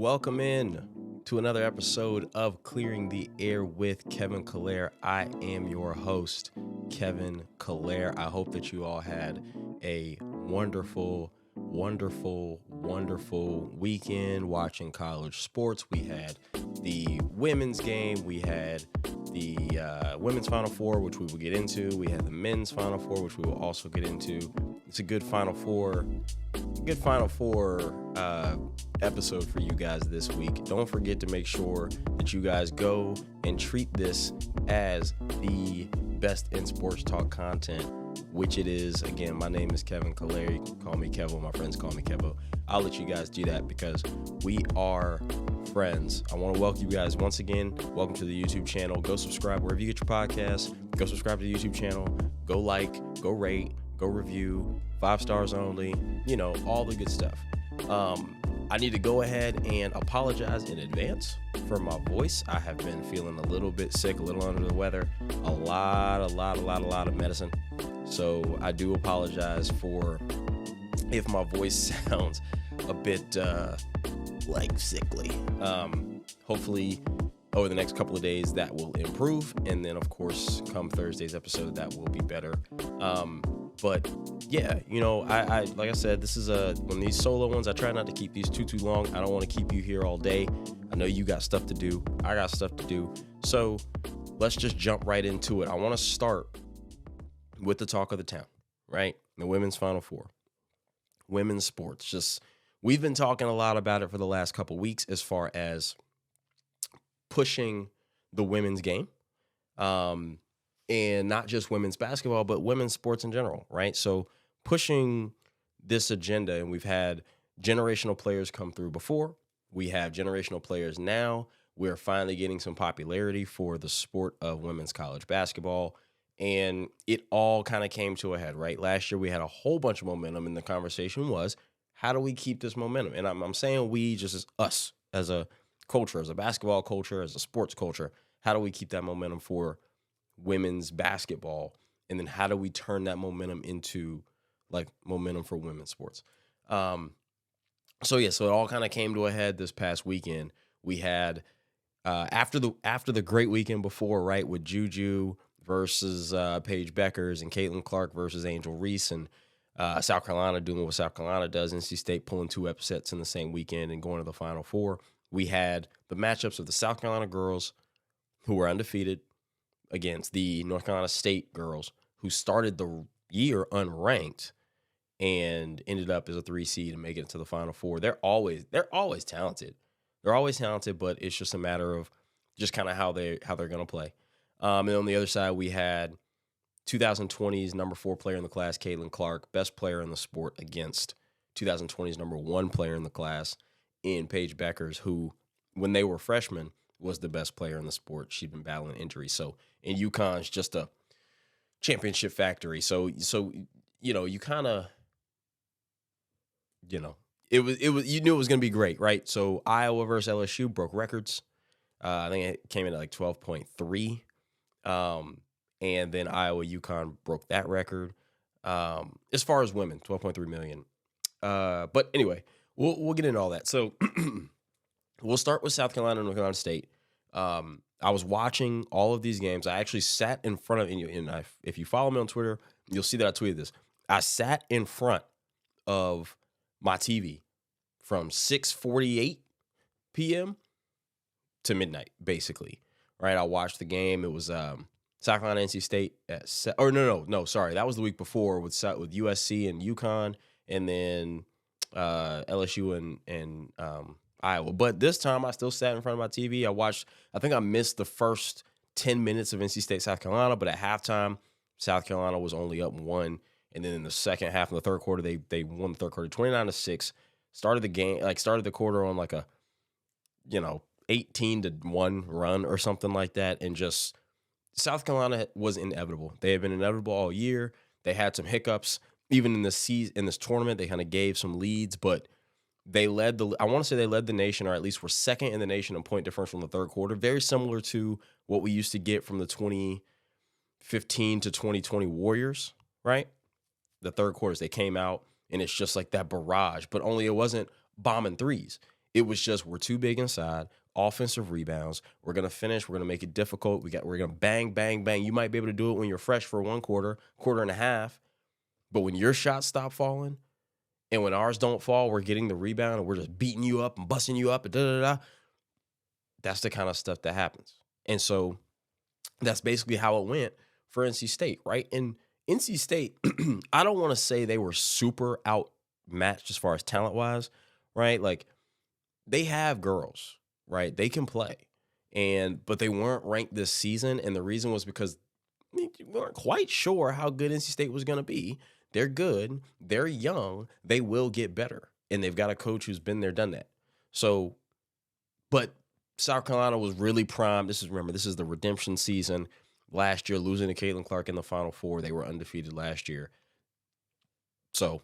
Welcome in to another episode of Clearing the Air with Kevin Calipari. I am your host, Kevin Calipari. I hope that you all had a wonderful weekend watching college sports. We had the women's game. We had the women's Final Four, which we will get into. We had the men's Final Four, which we will also get into. It's a good Final Four episode for you guys this week. Don't forget to make sure that you guys go and treat this as the best in sports talk content, which it is. Again, my name is Kevin Calipari. You can call me Kevo. My friends call me Kevo. I'll let you guys do that because we are friends. I want to welcome you guys once again. Welcome to the YouTube channel. Go subscribe wherever you get your podcasts. Go subscribe to the YouTube channel. Go like, go rate, go review. 5 stars only. You know, all the good stuff. I need to go ahead and apologize in advance for my voice. I have been feeling a little bit sick, a little under the weather, a lot of medicine. So I do apologize for if my voice sounds a bit like sickly. Hopefully over the next couple of days that will improve. And then of course, come Thursday's episode, that will be better. But yeah, you know, I like I said, this is one of these solo ones. I try not to keep these too long. I don't want to keep you here all day. I know you got stuff to do. I got stuff to do. So let's just jump right into it. I want to start with the talk of the town, right? The women's Final Four, women's sports. Just we've been talking a lot about it for the last couple weeks as far as pushing the women's game. And not just women's basketball, but women's sports in general, right? So pushing this agenda, and we've had generational players come through before. We have generational players now. We're finally getting some popularity for the sport of women's college basketball. And it all kind of came to a head, right? Last year, we had a whole bunch of momentum, and the conversation was, how do we keep this momentum? And I'm saying we, just as us, as a culture, as a basketball culture, as a sports culture, how do we keep that momentum for women's basketball, and then how do we turn that momentum into like momentum for women's sports? So it all kind of came to a head this past weekend. We had after the great weekend before, right, with Juju versus Paige Bueckers and Caitlin Clark versus Angel Reese, and South Carolina doing what South Carolina does, NC State pulling 2 upsets in the same weekend and going to the Final Four. We had the matchups of the South Carolina girls, who were undefeated, against the North Carolina State girls, who started the year unranked and ended up as a 3 seed and making it to the Final Four. They're always talented. They're always talented, but it's just a matter of just kind of how they're going to play. And on the other side, we had 2020's number 4 player in the class, Caitlin Clark, best player in the sport, against 2020's number 1 player in the class in Paige Bueckers, who, when they were freshmen, was the best player in the sport. She'd been battling injuries. So, and UConn's just a championship factory. So you know, you kind of, you know, it was you knew it was going to be great, right? So Iowa versus LSU broke records. I think it came in at like 12.3. And then Iowa UConn broke that record. As far as women, 12.3 million. But anyway, we'll get into all that. So we'll start with South Carolina and North Carolina State. I was watching all of these games. I actually sat in front of, and if you follow me on Twitter, you'll see that I tweeted this. I sat in front of my TV from 6:48 p.m. to midnight, basically. Right? I watched the game. It was South Carolina, NC State at sorry, that was the week before with USC and UConn, and then LSU and Iowa. But this time I still sat in front of my TV. I think I missed the first 10 minutes of NC State, South Carolina, but at halftime, South Carolina was only up 1. And then in the second half, in the third quarter, they won the third quarter 29-6. Started the quarter on like a, 18-1 run or something like that. And just South Carolina was inevitable. They had been inevitable all year. They had some hiccups. Even in this tournament, they kind of gave some leads, but they led the nation, or at least were second in the nation in point differential in the third quarter. Very similar to what we used to get from the 2015 to 2020 Warriors, right? The third quarters, they came out, and it's just like that barrage, but only it wasn't bombing threes. It was just we're too big inside, offensive rebounds. We're gonna finish. We're gonna make it difficult. We're gonna bang, bang, bang. You might be able to do it when you're fresh for one quarter, quarter and a half, but when your shots stop falling and when ours don't fall, we're getting the rebound and we're just beating you up and busting you up and da da da. That's the kind of stuff that happens. And so that's basically how it went for NC State, right? And NC State, I don't want to say they were super outmatched as far as talent wise, right? Like they have girls, right? They can play. But they weren't ranked this season. And the reason was because we weren't quite sure how good NC State was going to be. They're good. They're young. They will get better. And they've got a coach who's been there, done that. So, but South Carolina was really primed. This is the redemption season. Last year, losing to Caitlin Clark in the Final Four. They were undefeated last year. So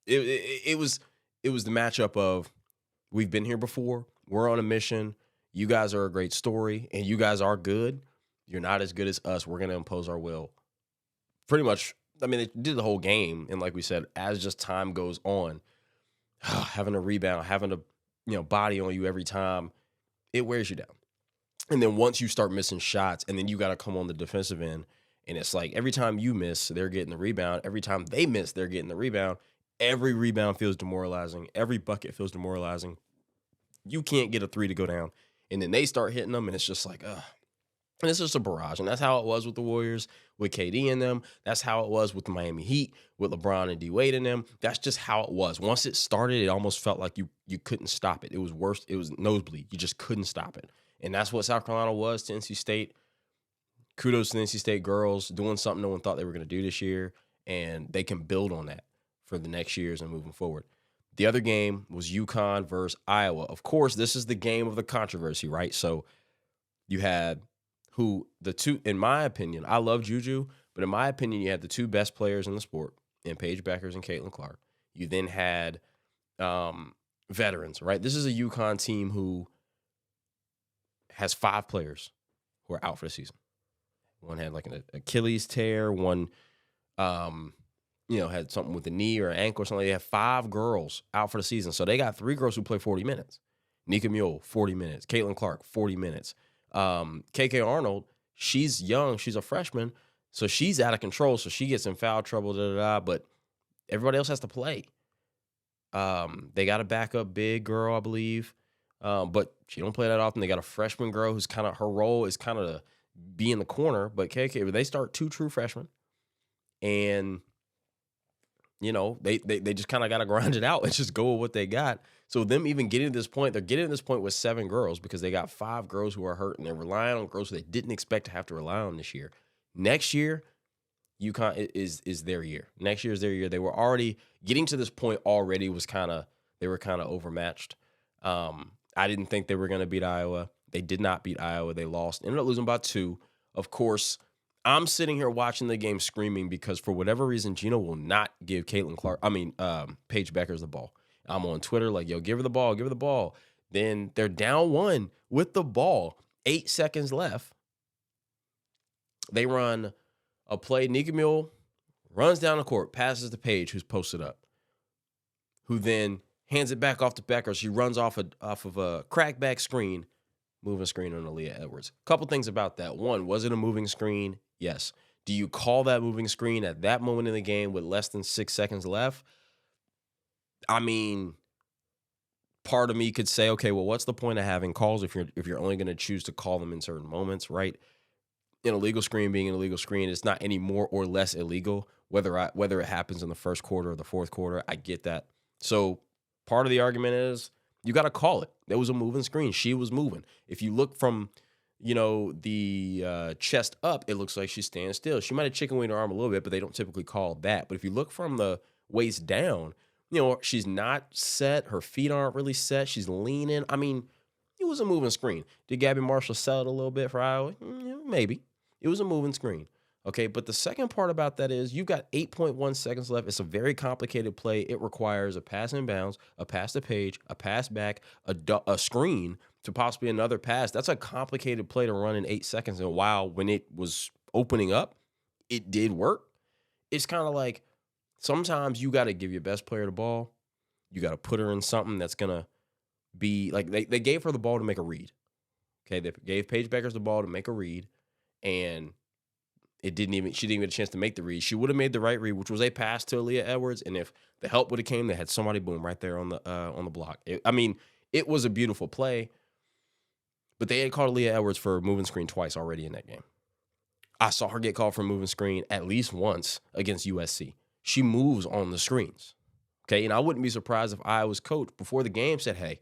it was the matchup of we've been here before. We're on a mission. You guys are a great story, and you guys are good. You're not as good as us. We're going to impose our will. Pretty much, I mean, they did the whole game, and like we said, as just time goes on, having a rebound, having a body on you every time, it wears you down. And then once you start missing shots, and then you got to come on the defensive end, and it's like every time you miss, they're getting the rebound. Every time they miss, they're getting the rebound. Every rebound feels demoralizing. Every bucket feels demoralizing. You can't get a three to go down. And then they start hitting them, and it's just like, ugh. And it's just a barrage. And that's how it was with the Warriors, with KD in them. That's how it was with the Miami Heat, with LeBron and D-Wade in them. That's just how it was. Once it started, it almost felt like you couldn't stop it. It was worse. It was nosebleed. You just couldn't stop it. And that's what South Carolina was to NC State. Kudos to the NC State girls doing something no one thought they were going to do this year. And they can build on that for the next years and moving forward. The other game was UConn versus Iowa. Of course, this is the game of the controversy, right? So you had the two, in my opinion, I love Juju, but in my opinion, you had the two best players in the sport in Paige Bueckers and Caitlin Clark. You then had veterans, right? This is a UConn team who has 5 players who are out for the season. One had like an Achilles tear. One, had something with the knee or ankle or something. They have 5 girls out for the season. So they got 3 girls who play 40 minutes. Nika Mule, 40 minutes. Caitlin Clark, 40 minutes. KK Arnold, she's young. She's a freshman. So she's out of control. So she gets in foul trouble, but everybody else has to play. They got a backup big girl, I believe. But she don't play that often. They got a freshman girl who's kind of, her role is kind of to be in the corner. But they start 2 true freshmen. And, they just kind of got to grind it out and just go with what they got. So them even getting to this point, they're getting to this point with 7 girls because they got 5 girls who are hurt, and they're relying on girls who they didn't expect to have to rely on this year. Next year, UConn is their year. Next year is their year. They were already getting to this point already they were kind of overmatched. I didn't think they were going to beat Iowa. They did not beat Iowa. They lost. Ended up losing by 2. Of course, I'm sitting here watching the game screaming because for whatever reason, Gino will not give Paige Bueckers the ball. I'm on Twitter like, yo, give her the ball, give her the ball. Then they're down 1 with the ball, 8 seconds left. They run a play. Nika Mule runs down the court, passes to Paige, who's posted up, who then hands it back off to Bueckers. She runs off of a crackback screen, moving screen on Aaliyah Edwards. Couple things about that. One, was it a moving screen? Yes. Do you call that moving screen at that moment in the game with less than 6 seconds left? I mean, part of me could say, okay, well, what's the point of having calls if you're only going to choose to call them in certain moments, right? An illegal screen being an illegal screen, it's not any more or less illegal, whether it happens in the first quarter or the fourth quarter. I get that. So part of the argument is you got to call it. There was a moving screen. She was moving. If you look from, the chest up, it looks like she's standing still. She might have chicken winged her arm a little bit, but they don't typically call that. But if you look from the waist down, she's not set. Her feet aren't really set. She's leaning. I mean, it was a moving screen. Did Gabby Marshall sell it a little bit for Iowa? Maybe. It was a moving screen. Okay, but the second part about that is you've got 8.1 seconds left. It's a very complicated play. It requires a pass in bounds, a pass to Paige, a pass back, a screen to possibly another pass. That's a complicated play to run in 8 seconds. And while when it was opening up, it did work. It's kind of like sometimes you got to give your best player the ball. You got to put her in something that's going to be like they gave her the ball to make a read. Okay, they gave Paige Bueckers the ball to make a read, and she didn't even get a chance to make the read. She would have made the right read, which was a pass to Aaliyah Edwards, and if the help would have came, they had somebody boom right there on the block. It was a beautiful play, but they had called Aaliyah Edwards for moving screen twice already in that game. I saw her get called for moving screen at least once against USC. She moves on the screens. Okay, and I wouldn't be surprised if Iowa's coach before the game said, "Hey,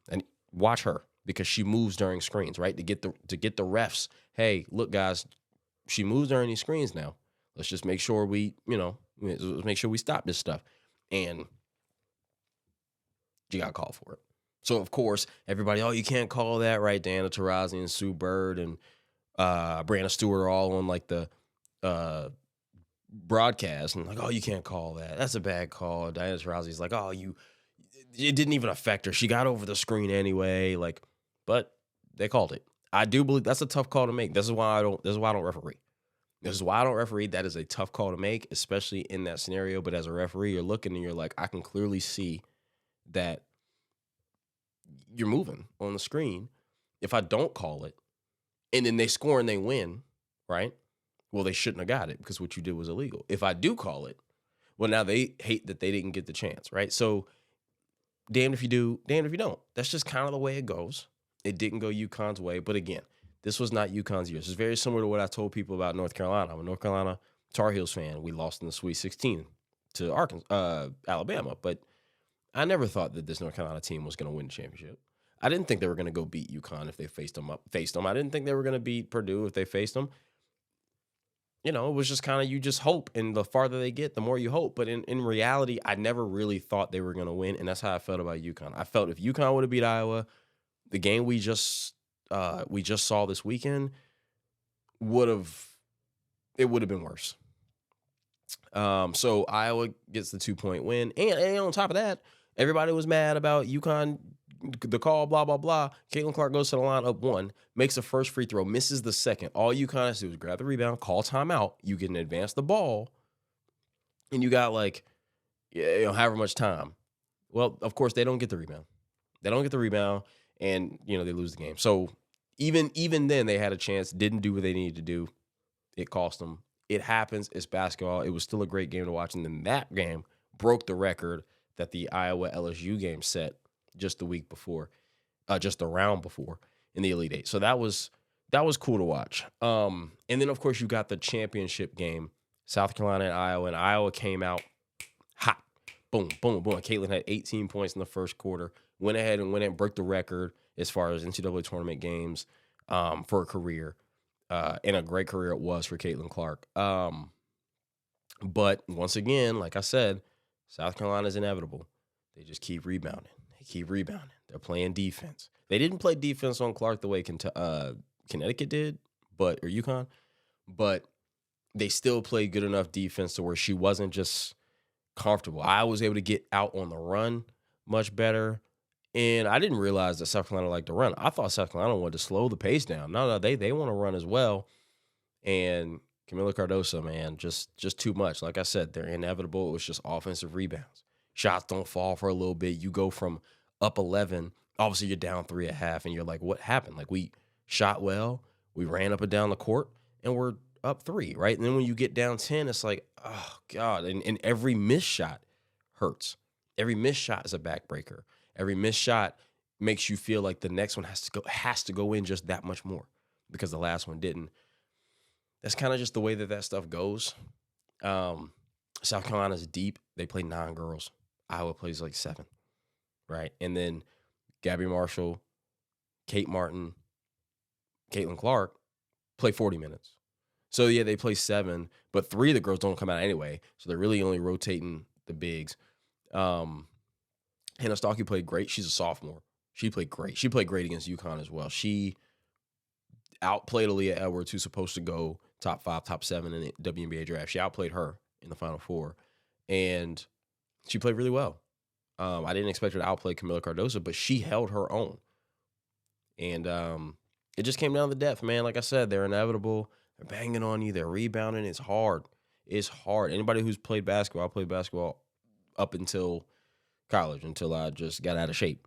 and watch her because she moves during screens, right? To get the refs, hey, look, guys, she moves during these screens now. Let's just make sure let's make sure we stop this stuff." And you got called for it. So of course, everybody, you can't call that, right? Diana Taurasi and Sue Bird and Brianna Stewart are all on like the broadcast and like, you can't call that. That's a bad call. Diana Taurasi's like, it didn't even affect her. She got over the screen anyway. Like, but they called it. I do believe that's a tough call to make. This is why I don't referee. This is why I don't referee. That is a tough call to make, especially in that scenario. But as a referee, you're looking and you're like, I can clearly see that you're moving on the screen. If I don't call it, and then they score and they win, right? Well, they shouldn't have got it because what you did was illegal. If I do call it, well, now they hate that they didn't get the chance, right? So damned if you do, damned if you don't. That's just kind of the way it goes. It didn't go UConn's way. But again, this was not UConn's year. This is very similar to what I told people about North Carolina. I'm a North Carolina Tar Heels fan. We lost in the Sweet 16 to Alabama. But I never thought that this North Carolina team was going to win the championship. I didn't think they were going to go beat UConn if they faced them. I didn't think they were going to beat Purdue if they faced them. It was just kind of, you just hope. And the farther they get, the more you hope. But in reality, I never really thought they were going to win. And that's how I felt about UConn. I felt if UConn would have beat Iowa, the game we just saw this weekend would have been worse. So Iowa gets the 2-point win. And on top of that, everybody was mad about UConn, the call, blah, blah, blah. Caitlin Clark goes to the line up 1, makes the first free throw, misses the second. All UConn has to do is grab the rebound, call timeout. You can advance the ball, and you got however much time. Well, of course, they don't get the rebound. And, they lose the game. So even then, they had a chance, didn't do what they needed to do. It cost them. It happens. It's basketball. It was still a great game to watch. And then that game broke the record that the Iowa-LSU game set just the round before in the Elite Eight. So that was cool to watch. And then, of course, you got the championship game, South Carolina and Iowa came out hot. Boom, boom, boom. Caitlin had 18 points in the first quarter, went ahead and broke the record as far as NCAA tournament games for a career. And a great career it was for Caitlin Clark. But once again, like I said, South Carolina is inevitable. They just keep rebounding. They're playing defense. They didn't play defense on Clark the way Connecticut did, or UConn, but they still played good enough defense to where she wasn't just comfortable. I was able to get out on the run much better, and I didn't realize that South Carolina liked to run. I thought South Carolina wanted to slow the pace down. No, they want to run as well, and Camila Cardoso, man, just too much. Like I said, they're inevitable. It was just offensive rebounds. Shots don't fall for a little bit. You go from up 11, obviously you're down 3 at half, and you're like, what happened? Like, we shot well, we ran up and down the court, and we're up 3, right? And then when you get down 10, it's like, oh, God. And every missed shot hurts. Every missed shot is a backbreaker. Every missed shot makes you feel like the next one has to go in just that much more because the last one didn't. That's kind of just the way that stuff goes. South Carolina's deep. They play 9 girls. Iowa plays like 7, right? And then Gabby Marshall, Kate Martin, Caitlin Clark play 40 minutes. So, yeah, they play 7, but 3 of the girls don't come out anyway, so they're really only rotating the bigs. Hannah Stalky played great. She's a sophomore. She played great. She played great against UConn as well. She outplayed Aaliyah Edwards, who's supposed to go top 5, top 7 in the WNBA draft. She outplayed her in the Final Four, and she played really well. I didn't expect her to outplay Camila Cardoso, but she held her own. And it just came down to the depth, man. Like I said, they're inevitable. They're banging on you. They're rebounding. It's hard. It's hard. Anybody who's played basketball, I played basketball up until college, until I just got out of shape.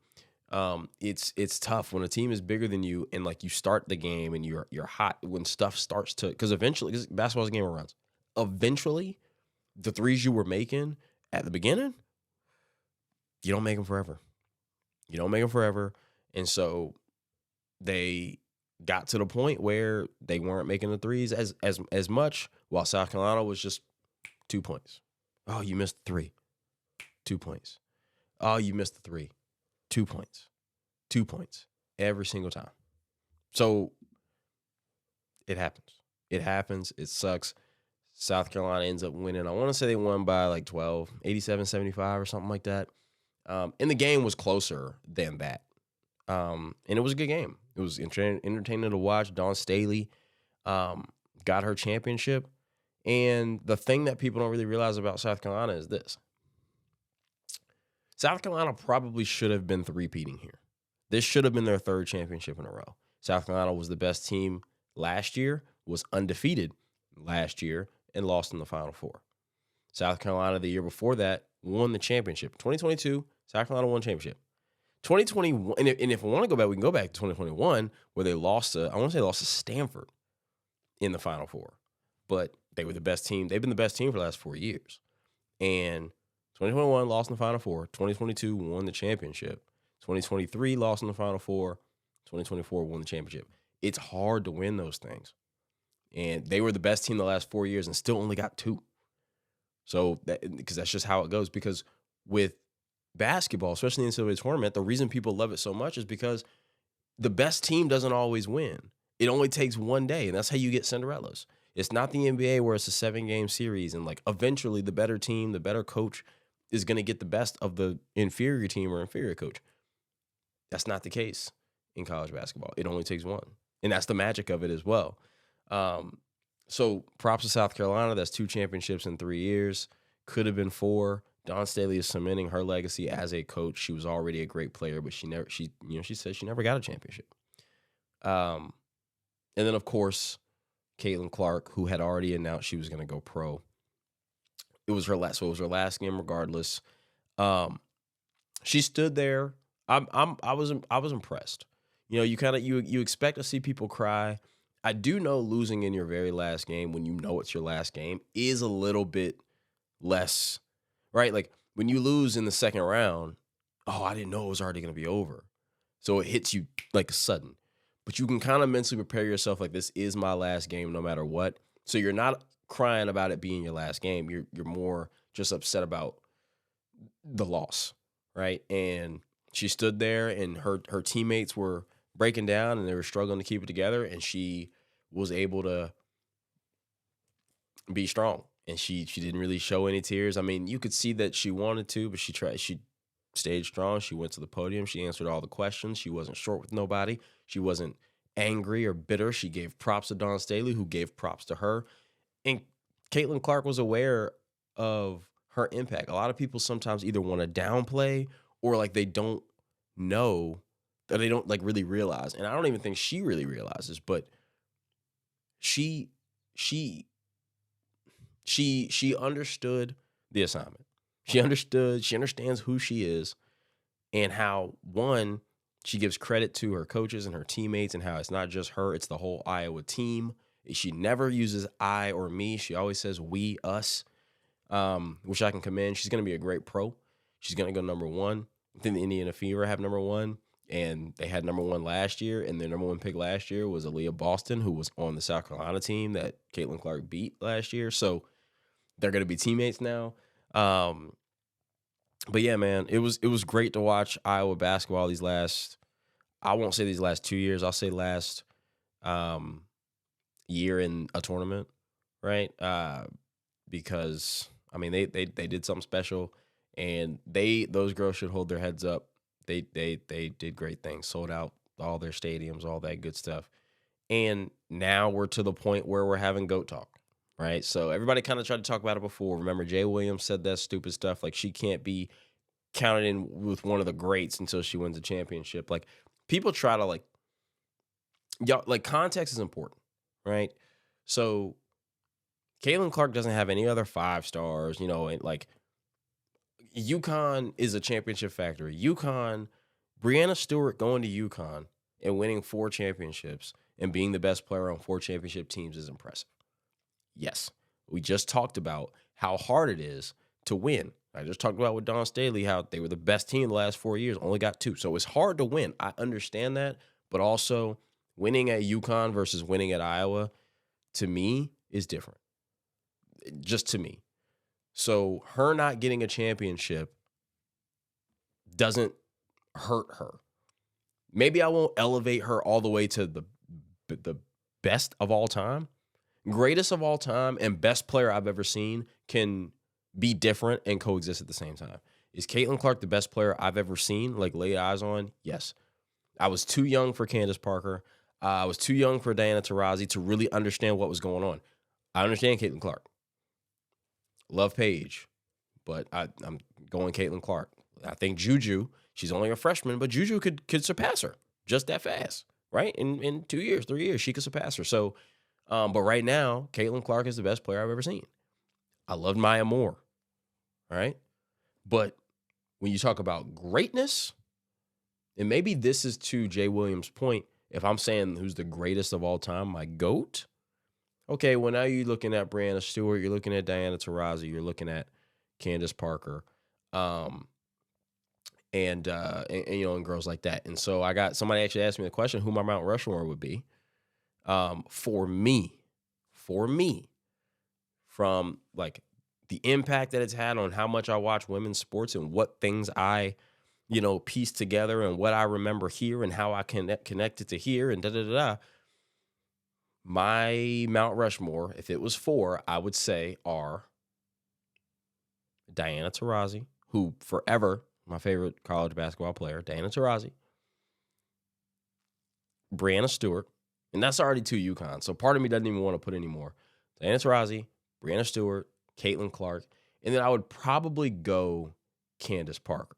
It's tough when a team is bigger than you and like you start the game and you're hot when stuff starts to because eventually because basketball's a game of runs. Eventually, the threes you were making at the beginning, you don't make them forever. You don't make them forever, and so they got to the point where they weren't making the threes as much, while South Carolina was just 2 points. Oh, you missed the three, 2 points. Oh, you missed the three, 2 points, 2 points every single time. So it happens. It happens. It sucks. South Carolina ends up winning. I want to say they won by like 12, 87-75 or something like that. And the game was closer than that. And it was a good game. It was entertaining to watch. Dawn Staley got her championship. And the thing that people don't really realize about South Carolina is this. South Carolina probably should have been three-peating here. This should have been their third championship in a row. South Carolina was the best team last year, was undefeated last year, and lost in the Final Four. South Carolina the year before that won the championship. 2022, South Carolina won championship. 2021, and if we want to go back, we can go back to 2021 where they lost to, I want to say they lost to Stanford in the Final Four. But they were the best team. They've been the best team for the last 4 years. And 2021 lost in the Final Four. 2022 won the championship. 2023 lost in the Final Four. 2024 won the championship. It's hard to win those things. And they were the best team the last 4 years and still only got 2. So, because that's just how it goes. Because with basketball, especially in the NCAA tournament, the reason people love it so much is because the best team doesn't always win. It only takes one day, and that's how you get Cinderellas. It's not the NBA where it's a 7-game series, and like eventually the better team, the better coach is going to get the best of the inferior team or inferior coach. That's not the case in college basketball. It only takes one, and that's the magic of it as well. So props to South Carolina. That's 2 championships in 3 years. Could have been 4. Dawn Staley is cementing her legacy as a coach. She was already a great player, but she said she never got a championship. And then of course, Caitlin Clark, who had already announced she was going to go pro. It was her last game regardless. She stood there. I was impressed. You know, you expect to see people cry. I do know losing in your very last game when you know it's your last game is a little bit less, right? Like when you lose in the second round, oh, I didn't know it was already going to be over. So it hits you like a sudden. But you can kind of mentally prepare yourself like this is my last game no matter what. So you're not crying about it being your last game. You're more just upset about the loss, right? And she stood there and her teammates were breaking down and they were struggling to keep it together, and she was able to be strong. And she didn't really show any tears. I mean, you could see that she wanted to, but she stayed strong. She went to the podium. She answered all the questions. She wasn't short with nobody. She wasn't angry or bitter. She gave props to Dawn Staley, who gave props to her. And Caitlin Clark was aware of her impact. A lot of people sometimes either want to downplay or like they don't know, that they don't like really realize. And I don't even think she really realizes, but she understood the assignment. She understands who she is and how, one, she gives credit to her coaches and her teammates and how it's not just her, it's the whole Iowa team. She never uses I or me. She always says we, us, which I can commend. She's going to be a great pro. She's going to go number 1. I think the Indiana Fever have number 1, and they had number 1 last year, and their number 1 pick last year was Aaliyah Boston, who was on the South Carolina team that Caitlin Clark beat last year. So they're going to be teammates now. But yeah, man, it was great to watch Iowa basketball I won't say these last 2 years. I'll say last year in a tournament, right? Because I mean they did something special, and those girls should hold their heads up. They did great things, sold out all their stadiums, all that good stuff. And now we're to the point where we're having GOAT talk, right? So everybody kind of tried to talk about it before. Remember, Jay Williams said that stupid stuff, like she can't be counted in with one of the greats until she wins a championship. Like people try to like context is important, right? So Caitlin Clark doesn't have any other 5 stars, you know, and like UConn is a championship factory. UConn Breanna Stewart going to UConn and winning 4 championships and being the best player on 4 championship teams is impressive. Yes. We just talked about how hard it is to win. I just talked about with Dawn Staley how they were the best team the last 4 years, only got 2. So it's hard to win. I understand that, but also winning at UConn versus winning at Iowa, to me, is different. Just to me. So her not getting a championship doesn't hurt her. Maybe I won't elevate her all the way to the best of all time. Greatest of all time and best player I've ever seen can be different and coexist at the same time. Is Caitlin Clark the best player I've ever seen, like laid eyes on? Yes. I was too young for Candace Parker. I was too young for Diana Taurasi to really understand what was going on. I understand Caitlin Clark. Love Paige, but I'm going Caitlin Clark. I think Juju, she's only a freshman, but Juju could surpass her just that fast, right? In 2 years, 3 years, she could surpass her. So, but right now, Caitlin Clark is the best player I've ever seen. I loved Maya Moore, right? But when you talk about greatness, and maybe this is to Jay Williams' point, if I'm saying who's the greatest of all time, my GOAT, okay, well, now you're looking at Breanna Stewart, you're looking at Diana Taurasi, you're looking at Candace Parker, and you know, and girls like that. And so I got somebody actually asked me the question who my Mount Rushmore would be. For me, from like the impact that it's had on how much I watch women's sports and what things I, you know, piece together and what I remember here and how I connect it to here and da-da-da-da. My Mount Rushmore, if it was 4, I would say are Diana Taurasi, who forever my favorite college basketball player, Diana Taurasi, Breanna Stewart, and that's already 2 UConn. So part of me doesn't even want to put any more. Diana Taurasi, Breanna Stewart, Caitlin Clark, and then I would probably go Candace Parker.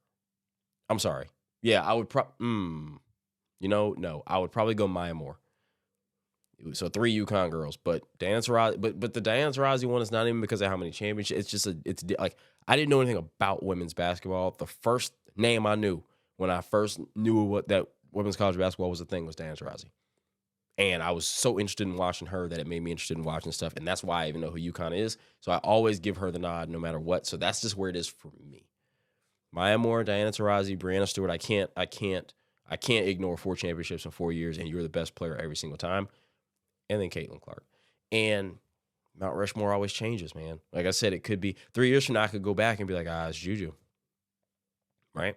I'm sorry. Yeah, I would no, I would probably go Maya Moore. So 3 UConn girls, but Diana Taurasi, but the Diana Taurasi one is not even because of how many championships. It's just it's like I didn't know anything about women's basketball. The first name I knew when I first knew what that women's college basketball was a thing was Diana Taurasi. And I was so interested in watching her that it made me interested in watching stuff. And that's why I even know who UConn is. So I always give her the nod no matter what. So that's just where it is for me. Maya Moore, Diana Taurasi, Breanna Stewart. I can't ignore 4 championships in 4 years, and you're the best player every single time. And then Caitlin Clark. And Mount Rushmore always changes, man. Like I said, it could be 3 years from now, I could go back and be like, it's Juju. Right?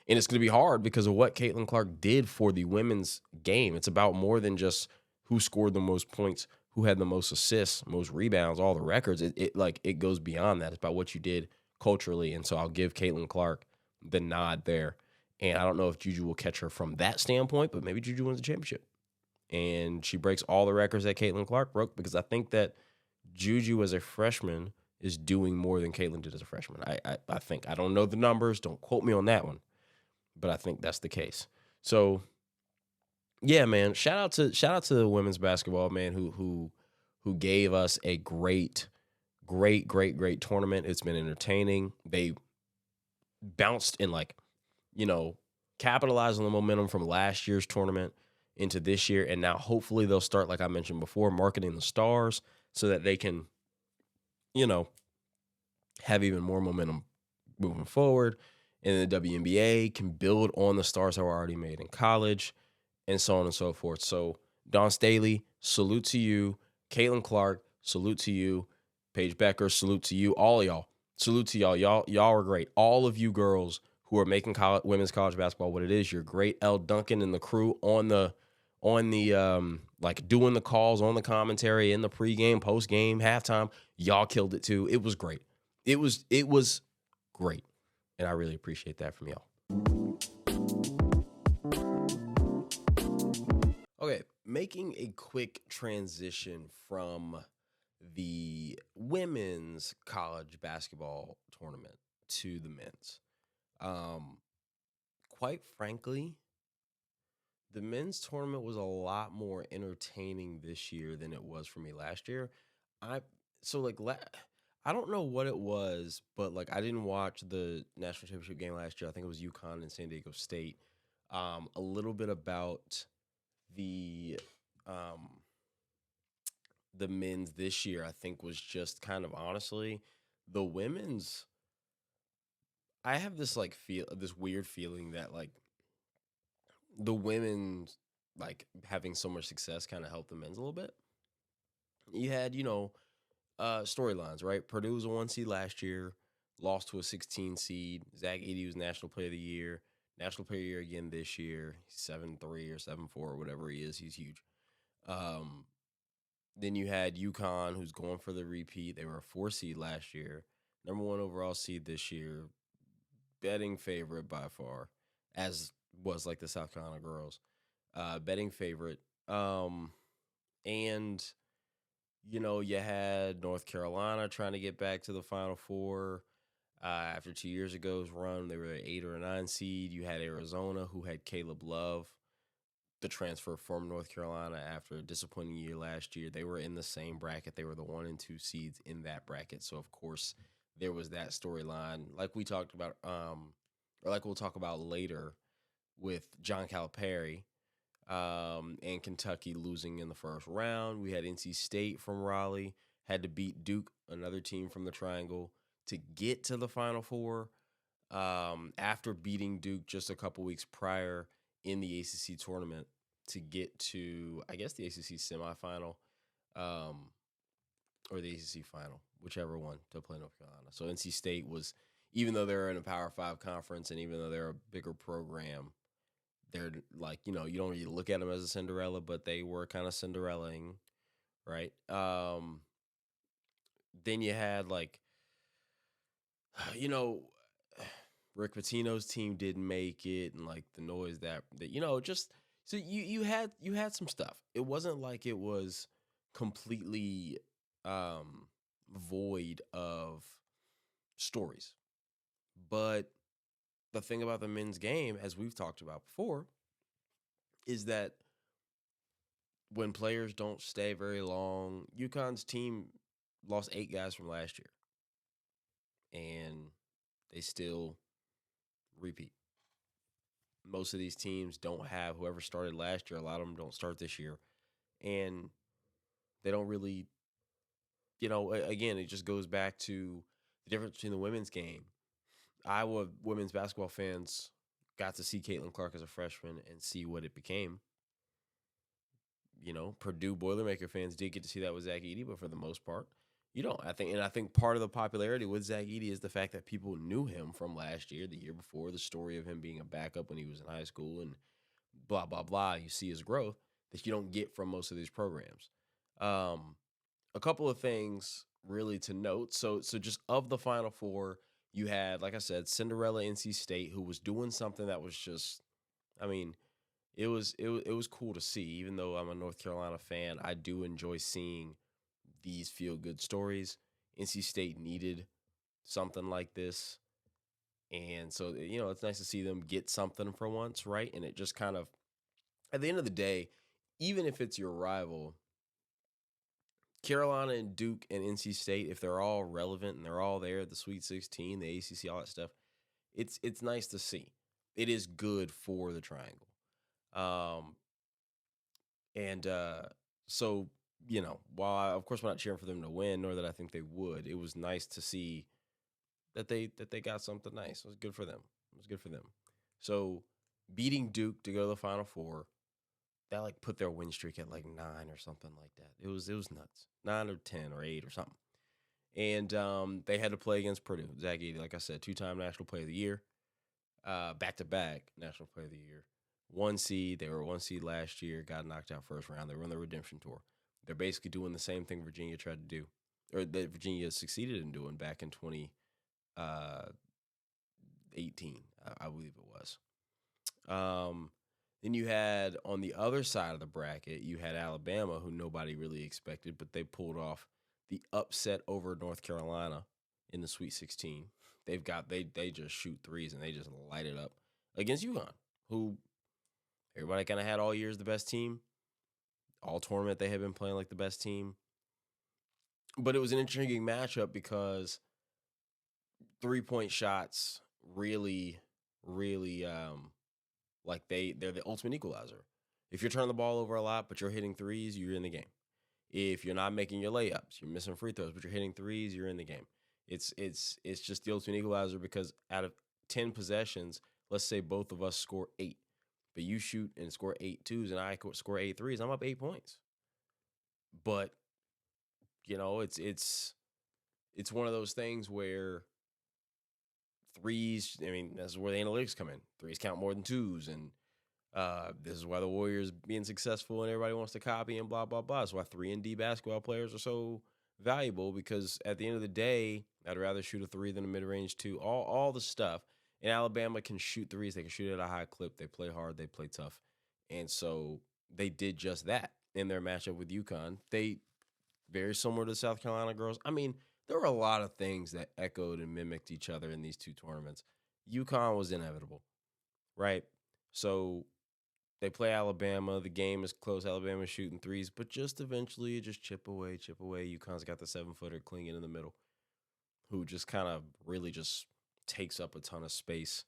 And it's going to be hard because of what Caitlin Clark did for the women's game. It's about more than just who scored the most points, who had the most assists, most rebounds, all the records. It goes beyond that. It's about what you did culturally. And so I'll give Caitlin Clark the nod there. And I don't know if Juju will catch her from that standpoint, but maybe Juju wins the championship. And she breaks all the records that Caitlin Clark broke because I think that Juju as a freshman is doing more than Caitlin did as a freshman. I think. I don't know the numbers. Don't quote me on that one. But I think that's the case. So, yeah, man. Shout out to the women's basketball, man, who gave us a great tournament. It's been entertaining. They bounced and capitalized on the momentum from last year's tournament into this year, and now hopefully they'll start, like I mentioned before, marketing the stars so that they can, have even more momentum moving forward. And the WNBA can build on the stars that were already made in college, and so on and so forth. So, Dawn Staley, salute to you. Caitlin Clark, salute to you. Paige Bueckers, salute to you. All of y'all, salute to y'all. Y'all are great. All of you girls who are making women's college basketball what it is. You're great. Elle Duncan and the crew on the doing the calls, on the commentary, in the pregame, postgame, halftime. Y'all killed it too. It was great. It was great. And I really appreciate that from y'all. Okay, making a quick transition from the women's college basketball tournament to the men's. Quite frankly, the men's tournament was a lot more entertaining this year than it was for me last year. I don't know what it was, but like I didn't watch the national championship game last year. I think it was UConn and San Diego State. A little bit about the um, the men's this year, I think, was just kind of honestly the women's. I have this like this weird feeling that like the women's like having so much success kind of helped the men's a little bit. You had storylines, right? Purdue was a 1 seed last year, lost to a 16 seed. Zach Edey was National Player of the Year, National Player of the Year again this year. 7-3 or 7-4 or whatever he is. He's huge. Um, then you had UConn, who's going for the repeat. They were a 4 seed last year, number 1 overall seed this year, betting favorite by far, as was like the South Carolina girls, betting favorite. And you had North Carolina trying to get back to the Final Four after 2 years ago's run. They were an 8 or a 9 seed. You had Arizona, who had Caleb Love, the transfer from North Carolina after a disappointing year last year. They were in the same bracket. They were the 1 and 2 seeds in that bracket. So, of course, there was that storyline, like we talked about, or like we'll talk about later with John Calipari. And Kentucky losing in the first round. We had NC State from Raleigh, had to beat Duke, another team from the Triangle, to get to the Final Four after beating Duke just a couple weeks prior in the ACC tournament to get to, I guess, the ACC semifinal or the ACC final, whichever one, to play North Carolina. So NC State was, even though they're in a Power 5 conference and even though they're a bigger program, they're like, you don't really look at them as a Cinderella, but they were kind of Cinderellaing, right? Then you had like, Rick Pitino's team didn't make it, and like the noise that just so you had some stuff. It wasn't like it was completely void of stories, but the thing about the men's game, as we've talked about before, is that when players don't stay very long, UConn's team lost 8 guys from last year, and they still repeat. Most of these teams don't have whoever started last year. A lot of them don't start this year, and they don't really, again, it just goes back to the difference between the women's game. Iowa women's basketball fans got to see Caitlin Clark as a freshman and see what it became. Purdue Boilermaker fans did get to see that with Zach Edey, but for the most part, you don't. I think part of the popularity with Zach Edey is the fact that people knew him from last year, the year before, the story of him being a backup when he was in high school, and blah blah blah. You see his growth that you don't get from most of these programs. A couple of things really to note. So just of the Final Four, you had, like I said, Cinderella NC State, who was doing something that was just, I mean, it was cool to see. Even though I'm a North Carolina fan, I do enjoy seeing these feel good stories. NC State needed something like this, and so it's nice to see them get something for once, right? And it just kind of, at the end of the day, even if it's your rival, Carolina and Duke and NC State, if they're all relevant and they're all there at the Sweet 16, the ACC, all that stuff, it's nice to see. It is good for the Triangle. And so, while of course we're not cheering for them to win, nor that I think they would, it was nice to see that they got something nice. It was good for them. So beating Duke to go to the Final Four, that like put their win streak at like 9 or something like that. It was nuts. 9 or 10 or 8 or something. And they had to play against Purdue. Zach Edey, like I said, 2-time National Player of the Year, back-to-back National Player of the Year. 1 seed. They were 1 seed last year, got knocked out first round. They were on the redemption tour. They're basically doing the same thing Virginia tried to do, or that Virginia succeeded in doing back in 2018, I believe it was. Then you had, on the other side of the bracket, you had Alabama, who nobody really expected, but they pulled off the upset over North Carolina in the Sweet 16. They just shoot threes and they just light it up against UConn, who everybody kind of had all year as the best team. All tournament they had been playing like the best team. But it was an intriguing matchup because 3-point shots really, really, like they're the ultimate equalizer. If you're turning the ball over a lot, but you're hitting threes, you're in the game. If you're not making your layups, you're missing free throws, but you're hitting threes, you're in the game. It's just the ultimate equalizer because out of 10 possessions, let's say both of us score 8, but you shoot and score 8 twos and I score 8 threes, I'm up 8 points. But, it's one of those things where threes, I mean, that's where the analytics come in. Threes count more than twos, and this is why the Warriors being successful and everybody wants to copy and blah, blah, blah. That's why 3-and-D basketball players are so valuable because at the end of the day, I'd rather shoot a 3 than a mid-range 2. All the stuff. And Alabama can shoot threes. They can shoot at a high clip. They play hard. They play tough. And so they did just that in their matchup with UConn. They, very similar to the South Carolina girls. I mean, there were a lot of things that echoed and mimicked each other in these two tournaments. UConn was inevitable, right? So they play Alabama. The game is close. Alabama's shooting threes, but just eventually you just chip away, chip away. UConn's got the 7-footer clinging in the middle, who just kind of really just takes up a ton of space,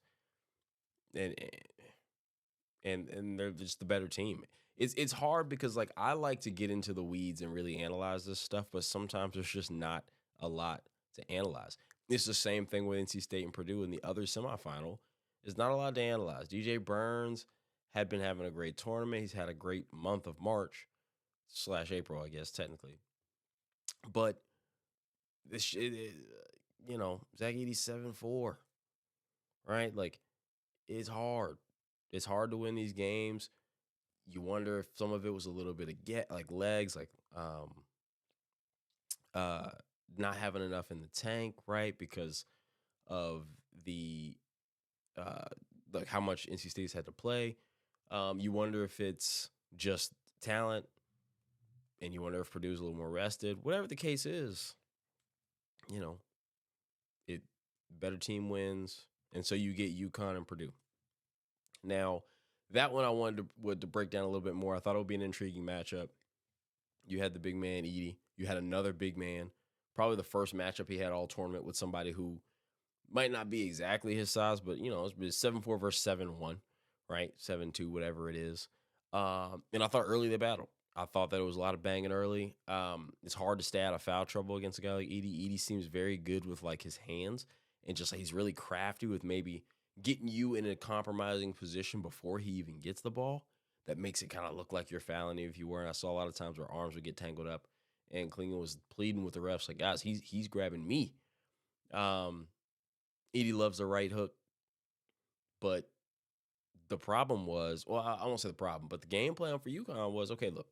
and they're just the better team. It's hard because like I like to get into the weeds and really analyze this stuff, but sometimes there's just not a lot to analyze. It's the same thing with NC State and Purdue in the other semifinal. There's not a lot to analyze. DJ Burns had been having a great tournament. He's had a great month of March / April, I guess, technically. But this shit, Zach Edey 7-4, right? Like, it's hard. It's hard to win these games. You wonder if some of it was a little bit of legs, not having enough in the tank, right? Because of the like how much NC State's had to play. You wonder if it's just talent, and you wonder if Purdue's a little more rested. Whatever the case is, it better team wins, and so you get UConn and Purdue. Now, that one I wanted to break down a little bit more. I thought it would be an intriguing matchup. You had the big man Edey. You had another big man. Probably the first matchup he had all tournament with somebody who might not be exactly his size, but it's 7-4 versus 7-1, right? 7-2, whatever it is. And I thought early they battled. I thought that it was a lot of banging early. It's hard to stay out of foul trouble against a guy like Edey. Edey seems very good with like his hands, and just like he's really crafty with maybe getting you in a compromising position before he even gets the ball. That makes it kind of look like you're fouling if you weren't. I saw a lot of times where arms would get tangled up, and Klingon was pleading with the refs like, guys, he's grabbing me. Edey loves the right hook, but the problem was, well, I won't say the problem, but the game plan for UConn was, okay, look,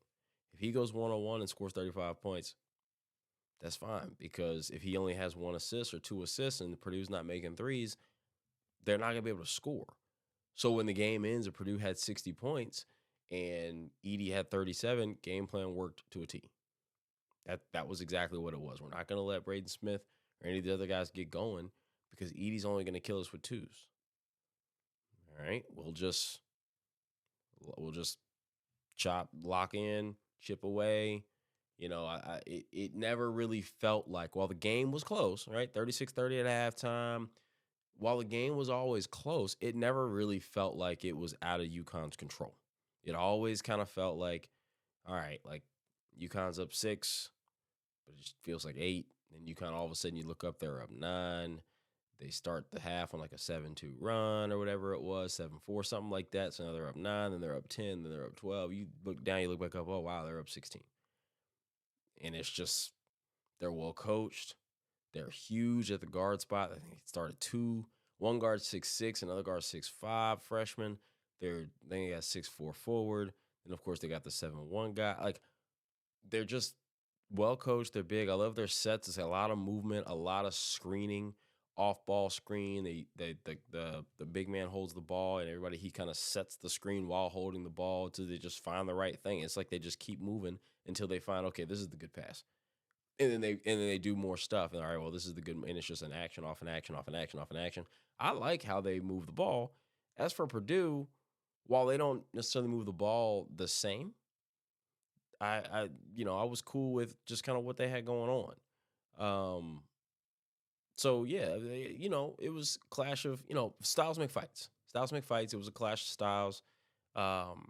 if he goes 1-on-1 and scores 35 points, that's fine, because if he only has 1 assist or 2 assists and Purdue's not making threes, they're not going to be able to score. So when the game ends and Purdue had 60 points and Edey had 37, game plan worked to a T. That was exactly what it was. We're not going to let Braden Smith or any of the other guys get going because Edey's only going to kill us with twos. All right, we'll just lock in, chip away. It never really felt like, while the game was close, right? 36-30 at halftime. While the game was always close, it never really felt like it was out of UConn's control. It always kind of felt like, all right, like UConn's up 6, but it just feels like 8. And UConn, all of a sudden, you look up, they're up 9. They start the half on like a 7-2 run or whatever it was, 7-4, something like that. So now they're up 9, then they're up 10, then they're up 12. You look down, you look back up, oh, wow, they're up 16. And it's just, they're well coached. They're huge at the guard spot. I think they started 2. One guard 6'6", another guard 6'5", freshman. Then they got 6'4" forward. And of course they got the 7'1" guy. Like, they're just well coached. They're big. I love their sets. It's a lot of movement, a lot of screening, off ball screen. The big man holds the ball, and everybody, he kind of sets the screen while holding the ball until they just find the right thing. It's like they just keep moving until they find, okay, this is the good pass. And then they do more stuff. And all right, well, this is the good, and it's just an action, off an action, off an action, off an action. I like how they move the ball. As for Purdue, while they don't necessarily move the ball the same, I was cool with just kind of what they had going on. Um, so yeah, it was clash of styles make fights. Styles make fights. It was a clash of styles. Um,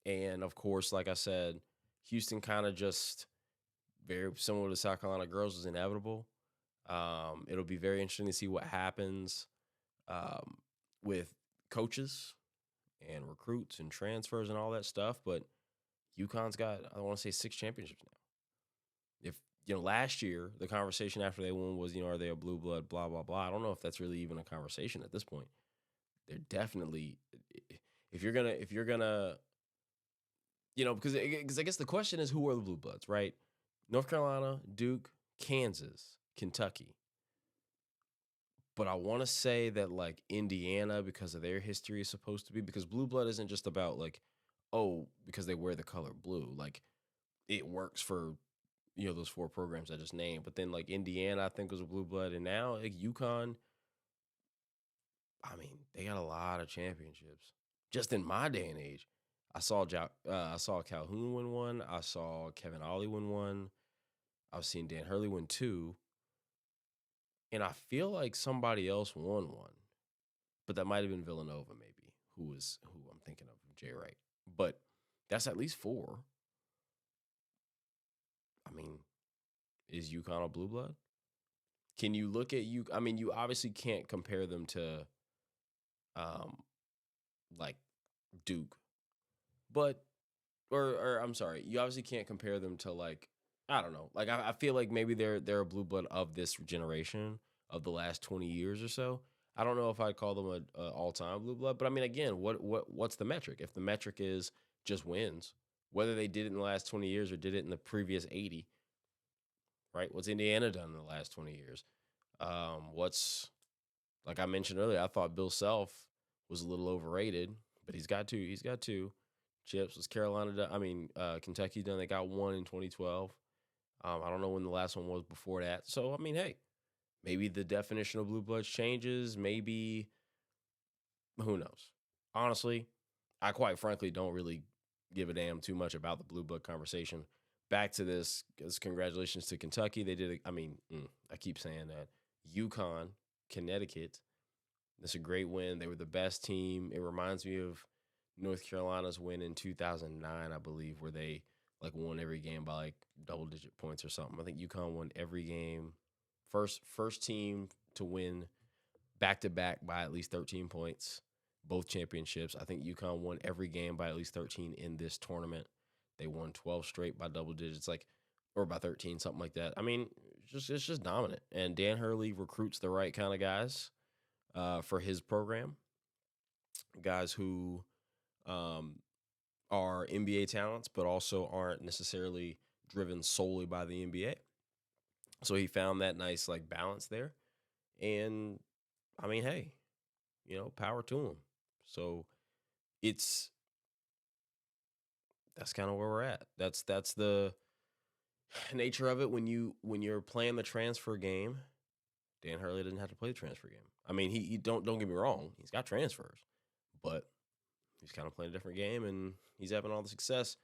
and of course, like I said, Houston kind of just very similar to South Carolina girls was inevitable. It'll be very interesting to see what happens um, with coaches and recruits and transfers and all that stuff. But UConn's got, I want to say, 6 championships now. If last year the conversation after they won was, are they a blue blood? Blah blah blah. I don't know if that's really even a conversation at this point. They're definitely, if you're gonna, because I guess the question is who are the blue bloods, right? North Carolina, Duke, Kansas, Kentucky. But I want to say that like Indiana, because of their history, is supposed to be, because blue blood isn't just about like, oh, because they wear the color blue. Like it works for those 4 programs I just named. But then like Indiana, I think was a blue blood, and now like UConn. I mean, they got a lot of championships. Just in my day and age, I saw Calhoun win one. I saw Kevin Ollie win one. I've seen Dan Hurley win 2, and I feel like somebody else won one, but that might have been Villanova, maybe, who I'm thinking of, Jay Wright. But that's at least 4. I mean, is UConn a blue blood? Can you look at you? I mean, you obviously can't compare them to, um, like Duke, but or I'm sorry, you obviously can't compare them to like I don't know. Like I feel like maybe they're a blue blood of this generation of the last 20 years or so. I don't know if I'd call them a all time blue blood, but I mean, again, what's the metric? If the metric is just wins, whether they did it in the last 20 years or did it in the previous 80, right? What's Indiana done in the last 20 years? What's like I mentioned earlier, I thought Bill Self was a little overrated, but he's got 2. He's got 2 chips. Was Carolina done? I mean, Kentucky done? They got 1 in 2012. I don't know when the last one was before that. So I mean, hey, maybe the definition of blue bloods changes. Maybe who knows? Honestly, I quite frankly don't really give a damn too much about the blue blood conversation. Back to this, because congratulations to Kentucky. They did. I mean, I keep saying that. UConn, Connecticut. That's a great win. They were the best team. It reminds me of North Carolina's win in 2009, I believe, where they like won every game by like double-digit points or something. I think UConn won every game. First team to win back-to-back by at least 13 points, both championships. I think UConn won every game by at least 13 in this tournament. They won 12 straight by double digits, or by 13, something like that. I mean, it's just dominant. And Dan Hurley recruits the right kind of guys for his program, guys who are NBA talents, but also aren't necessarily driven solely by the NBA. So he found that nice like balance there. And I mean, hey, power to him. So that's kind of where we're at. That's the nature of it when you're playing the transfer game. Dan Hurley didn't have to play the transfer game. I mean, he don't get me wrong, he's got transfers, but he's kind of playing a different game, and he's having all the success.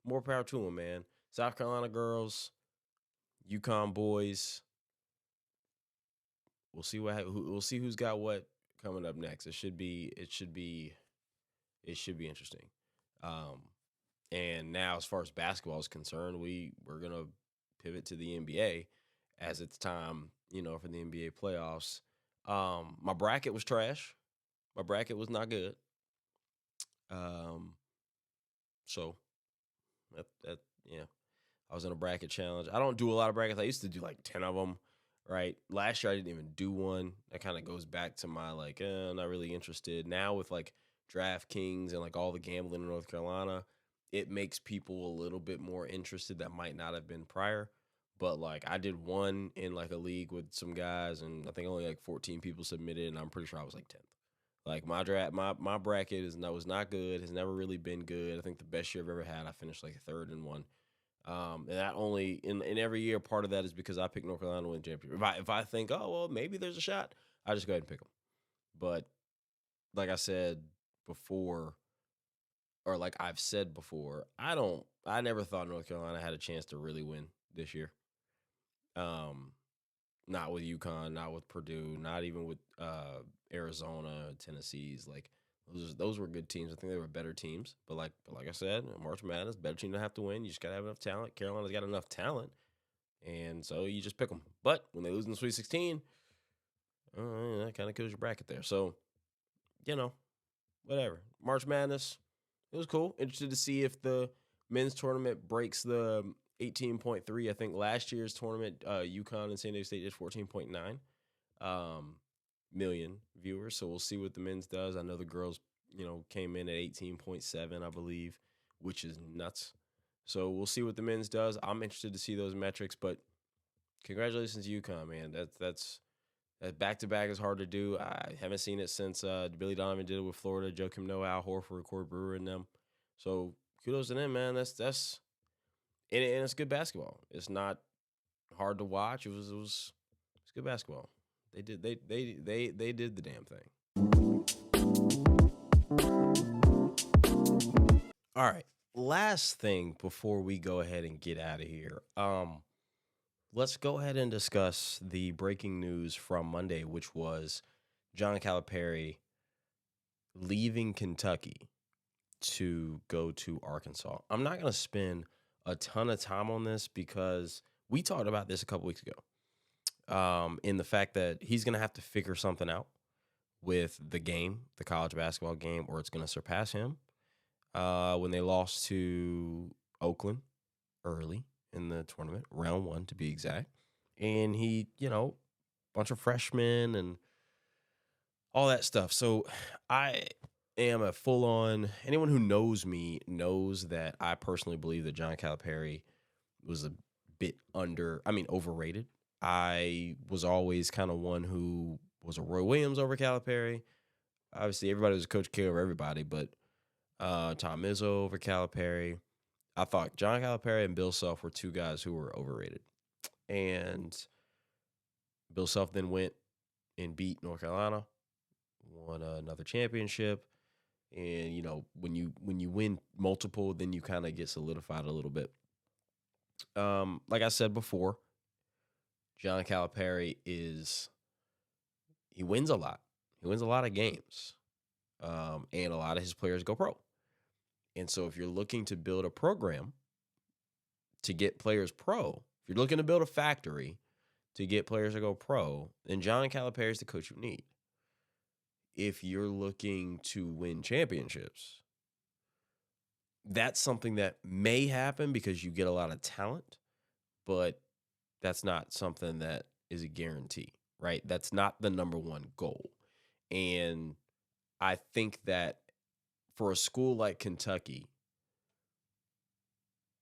More power to him, man. South Carolina girls, UConn boys. We'll see who's got what coming up next. It should be interesting. Um, and now, as far as basketball is concerned, we're gonna pivot to the NBA as it's time, for the NBA playoffs. My bracket was trash. My bracket was not good. Um, so yeah, I was in a bracket challenge. I don't do a lot of brackets. I used to do like 10 of them. Right. Last year I didn't even do one. That kind of goes back to my like, not really interested. Now with like DraftKings and like all the gambling in North Carolina, it makes people a little bit more interested that might not have been prior. But like I did one in like a league with some guys, and I think only like 14 people submitted, and I'm pretty sure I was like 10th. Like my bracket was not good. Has never really been good. I think the best year I've ever had, I finished like 3rd in one. And that only in every year, part of that is because I picked North Carolina to win championship. If I think, oh well, maybe there's a shot, I just go ahead and pick them. But like I said before, or like I've said before, I never thought North Carolina had a chance to really win this year. Um, Not with UConn, not with Purdue, not even with Arizona, Tennessee's. Like those were good teams. I think they were better teams. But like I said, March Madness, better team to have to win. You just gotta have enough talent. Carolina's got enough talent, and so you just pick them. But when they lose in the Sweet 16, that kind of kills your bracket there. So whatever. March Madness, it was cool. Interested to see if the men's tournament breaks the 18.3. I think last year's tournament, UConn and San Diego State did 14.9 million viewers. So we'll see what the men's does. I know the girls, came in at 18.7, I believe, which is nuts. So we'll see what the men's does. I'm interested to see those metrics, but congratulations to UConn, man. That's that back-to-back is hard to do. I haven't seen it since Billy Donovan did it with Florida, Joakim Noah, Al Horford, Corey Brewer, and them. So kudos to them, man. That's and it's good basketball. It's not hard to watch. It was good basketball. They did the damn thing. All right. Last thing before we go ahead and get out of here. Let's go ahead and discuss the breaking news from Monday, which was John Calipari leaving Kentucky to go to Arkansas. I'm not going to spend a ton of time on this because we talked about this a couple weeks ago, in the fact that he's going to have to figure something out with the game, the college basketball game, or it's going to surpass him. When they lost to Oakland early in the tournament, round 1 to be exact. And he, bunch of freshmen and all that stuff. So I am a full-on, anyone who knows me knows that I personally believe that John Calipari was a bit overrated. I was always kind of one who was a Roy Williams over Calipari. Obviously, everybody was Coach K over everybody, but Tom Izzo over Calipari. I thought John Calipari and Bill Self were two guys who were overrated. And Bill Self then went and beat North Carolina, won another championship. And, when you win multiple, then you kind of get solidified a little bit. Like I said before, John Calipari he wins a lot. He wins a lot of games. And a lot of his players go pro. And so if you're looking to build a program to get players pro, if you're looking to build a factory to get players to go pro, then John Calipari is the coach you need. If you're looking to win championships, that's something that may happen because you get a lot of talent, but that's not something that is a guarantee, right? That's not the number one goal. And I think that for a school like Kentucky,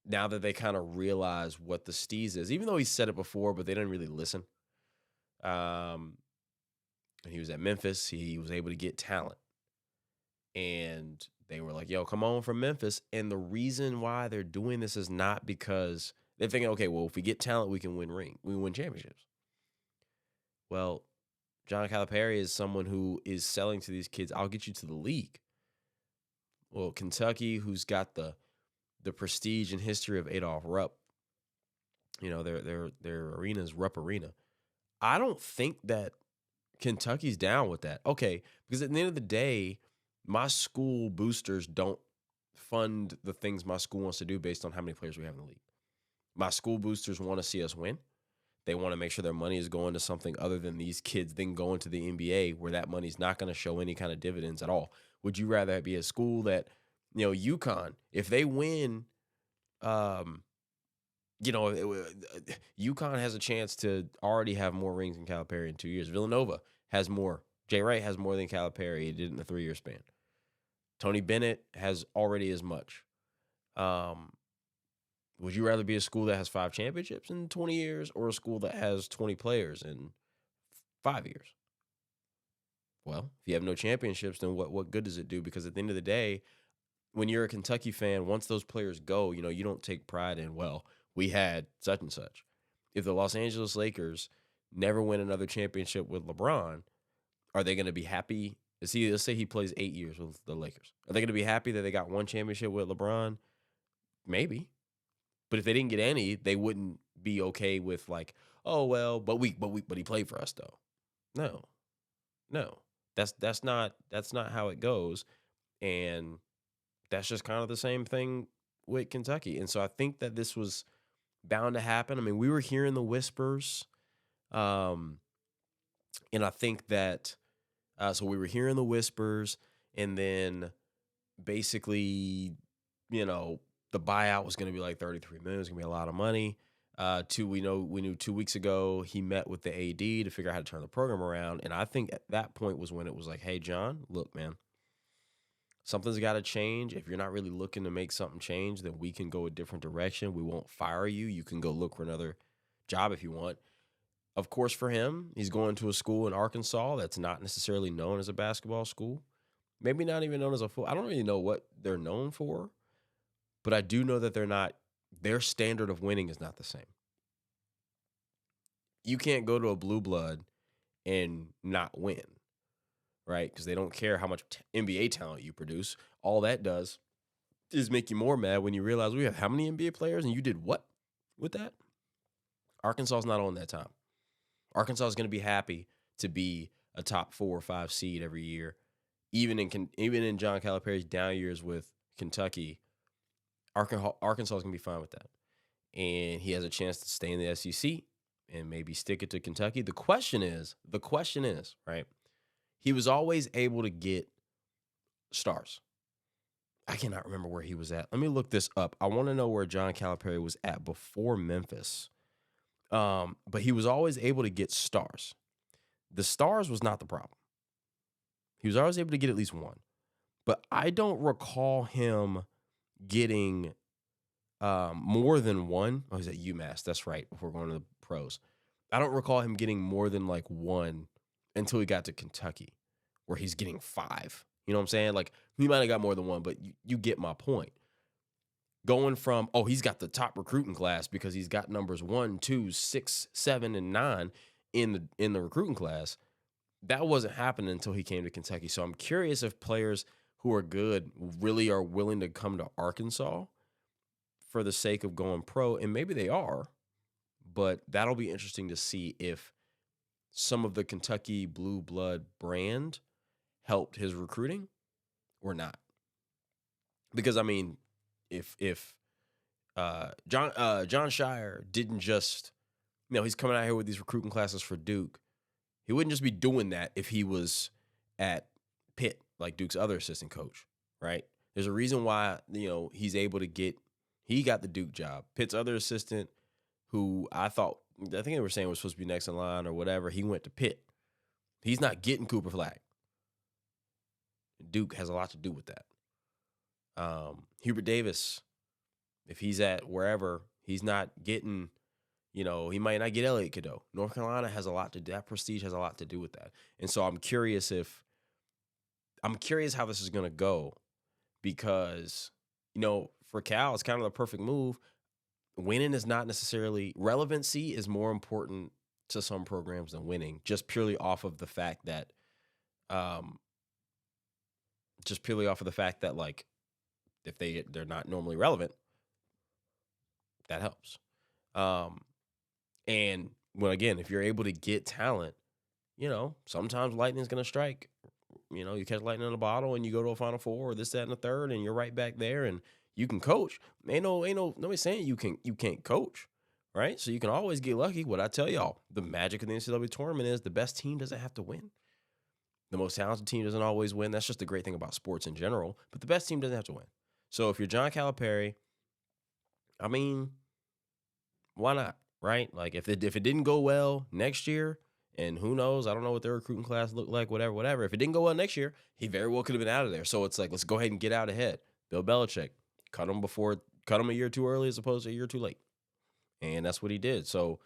now that they kind of realize what the steez is, even though he said it before, but they didn't really listen. And he was at Memphis. He was able to get talent. And they were like, yo, come on from Memphis. And the reason why they're doing this is not because they're thinking, okay, well, if we get talent, we can win championships. Well, John Calipari is someone who is selling to these kids, I'll get you to the league. Well, Kentucky, who's got the prestige and history of Adolph Rupp, their arena is Rupp Arena. I don't think that Kentucky's down with that. Okay, because at the end of the day, my school boosters don't fund the things my school wants to do based on how many players we have in the league. My school boosters want to see us win. They want to make sure their money is going to something other than these kids then going to the NBA where that money's not going to show any kind of dividends at all. Would you rather be a school that, UConn, if they win, UConn has a chance to already have more rings than Calipari in 2 years. Villanova has more. Jay Wright has more than Calipari. He did in a 3-year span. Tony Bennett has already as much. Would you rather be a school that has 5 championships in 20 years or a school that has 20 players in 5 years? Well, if you have no championships, then what good does it do? Because at the end of the day, when you're a Kentucky fan, once those players go, you don't take pride in, well, we had such and such. If the Los Angeles Lakers never win another championship with LeBron, are they going to be happy? Let's say he plays 8 years with the Lakers. Are they going to be happy that they got one championship with LeBron? Maybe. But if they didn't get any, they wouldn't be okay with like, oh well, but he played for us though. No, no, that's not how it goes, and that's just kind of the same thing with Kentucky. And so I think that this was bound to happen. I mean, we were hearing the whispers, and I think that so we were hearing the whispers, and then basically, the buyout was going to be like $33 million. It was going to be a lot of money. We knew 2 weeks ago he met with the AD to figure out how to turn the program around, and I think at that point was when it was like, hey, John, look, man, something's got to change. If you're not really looking to make something change, then we can go a different direction. We won't fire you. You can go look for another job if you want. Of course, for him, he's going to a school in Arkansas that's not necessarily known as a basketball school. Maybe not even known as a football. I don't really know what they're known for, but I do know that their standard of winning is not the same. You can't go to a blue blood and not win, right? Because they don't care how much NBA talent you produce. All that does is make you more mad when you realize we have how many NBA players and you did what with that? Arkansas is not on that time. Arkansas is going to be happy to be a top 4 or 5 seed every year. Even in John Calipari's down years with Kentucky, Arkansas is going to be fine with that. And he has a chance to stay in the SEC and maybe stick it to Kentucky. The question is, right? He was always able to get stars. I cannot remember where he was at. Let me look this up. I want to know where John Calipari was at before Memphis. But he was always able to get stars. The stars was not the problem. He was always able to get at least one. But I don't recall him getting more than one. Oh, he's at UMass. That's right. Before going to the pros. I don't recall him getting more than like one until he got to Kentucky, where he's getting 5. You know what I'm saying? Like, he might have got more than one, but you get my point. Going from, he's got the top recruiting class because he's got numbers 1, 2, 6, 7, and 9 in the recruiting class. That wasn't happening until he came to Kentucky. So I'm curious if players who are good really are willing to come to Arkansas for the sake of going pro, and maybe they are, but that'll be interesting to see if some of the Kentucky blue blood brand helped his recruiting or not. Because, I mean, if John Shire didn't just, he's coming out here with these recruiting classes for Duke, he wouldn't just be doing that if he was at Pitt, like Duke's other assistant coach, right? There's a reason why, he's able to he got the Duke job. Pitt's other assistant, who I think they were saying was supposed to be next in line or whatever, he went to Pitt. He's not getting Cooper Flag. Duke has a lot to do with that. Hubert Davis, if he's at wherever, he's not getting, he might not get Elliott Cadeau. North Carolina has that prestige has a lot to do with that. And so I'm curious how this is going to go, because, for Cal, it's kind of the perfect move. Winning is not necessarily, relevancy is more important to some programs than winning, just purely off of the fact that, like, if they're not normally relevant, that helps. And again, if you're able to get talent, sometimes lightning's going to strike. You catch lightning in a bottle and you go to a Final Four or this, that, and the third, and you're right back there and you can coach. Ain't nobody saying you can't coach, right? So you can always get lucky. What I tell y'all, the magic of the NCAA tournament is the best team doesn't have to win. The most talented team doesn't always win. That's just the great thing about sports in general. But the best team doesn't have to win. So if you're John Calipari, I mean, why not, right? Like, if it didn't go well next year, and who knows, I don't know what their recruiting class looked like, whatever. If it didn't go well next year, he very well could have been out of there. So it's like, let's go ahead and get out ahead. Bill Belichick, cut him a year too early as opposed to a year too late. And that's what he did. So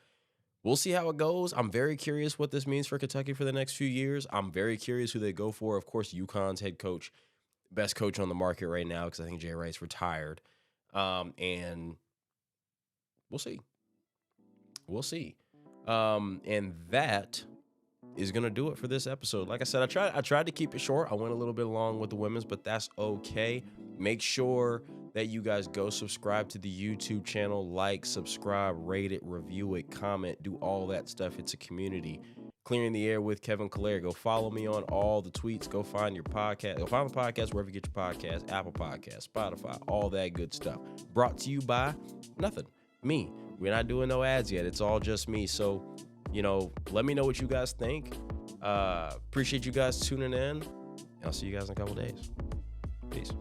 we'll see how it goes. I'm very curious what this means for Kentucky for the next few years. I'm very curious who they go for. Of course, UConn's head coach, best coach on the market right now, because I think Jay Wright's retired. And we'll see. And that is going to do it for this episode. Like I said, I tried to keep it short. I went a little bit long with the women's, but that's okay. Make sure that you guys go subscribe to the YouTube channel, like, subscribe, rate it, review it, comment, do all that stuff. It's a community. Clearing the Air with Kevin Calipari. Go follow me on all the tweets. Go find your podcast. Go find the podcast wherever you get your podcast, Apple Podcasts, Spotify, all that good stuff. Brought to you by nothing. Me. We're not doing no ads yet. It's all just me. So, let me know what you guys think. Appreciate you guys tuning in. I'll see you guys in a couple days. Peace.